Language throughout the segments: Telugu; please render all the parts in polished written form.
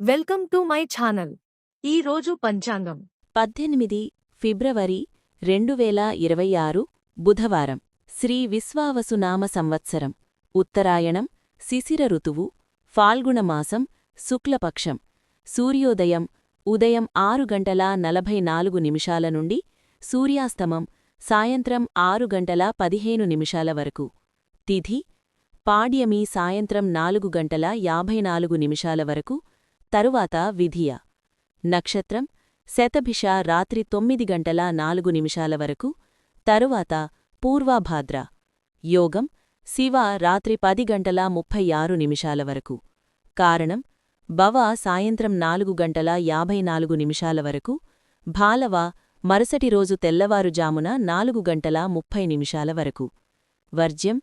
Welcome to my channel. ఈ రోజు పంచాంగం 18 ఫిబ్రవరి 2026 బుధవారం. శ్రీ విశ్వావసునామ సంవత్సరం. ఉత్తరాయణం. శిశిర ఋతువు. ఫాల్గుణమాసం. శుక్లపక్షం. సూర్యోదయం ఉదయం 6:44 నుండి సూర్యాస్తమం సాయంత్రం 6:15 వరకు. తిథి పాడ్యమి సాయంత్రం 4:54 వరకు. తరువాత విధియ. నక్షత్రం శతభిష రాత్రి 9:04 వరకు. తరువాత పూర్వాభాద్ర. యోగం శివ రాత్రి 10:36 వరకు. కారణం భవ సాయంత్రం 4:54 వరకు. భాలవ మరుసటి రోజు తెల్లవారుజామున 4:30 వరకు. వర్జ్యం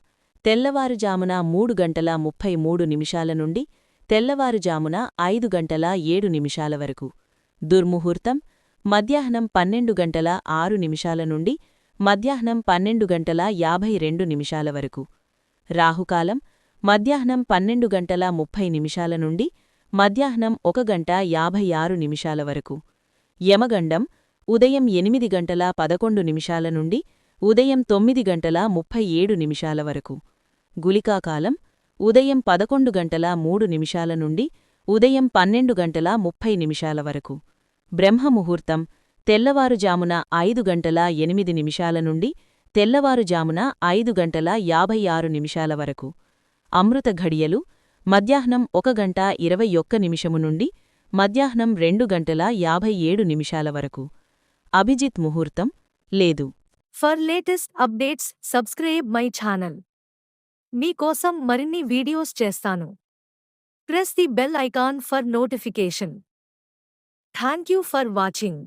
తెల్లవారుజామున 3:33 నుండి తెల్లవారుజామున 5:07 వరకు. దుర్ముహూర్తం మధ్యాహ్నం 12:06 నుండి మధ్యాహ్నం 12:52 వరకు. రాహుకాలం మధ్యాహ్నం 12:30 నుండి మధ్యాహ్నం 1:56 వరకు. యమగండం ఉదయం 8:11 నుండి ఉదయం 9:37 వరకు. గుళికాకాలం ఉదయం 11:03 నుండి ఉదయం 12:30 వరకు. బ్రహ్మముహూర్తం తెల్లవారుజామున 5:08 నుండి తెల్లవారుజామున 5:56 వరకు. అమృత ఘడియలు మధ్యాహ్నం 1:21 నుండి మధ్యాహ్నం 2:57 వరకు. అభిజిత్ ముహూర్తం లేదు. For latest updates subscribe my channel. మీకోసం మరిన్ని వీడియోస్ చేస్తాను. Press the bell icon for notification. Thank you for watching.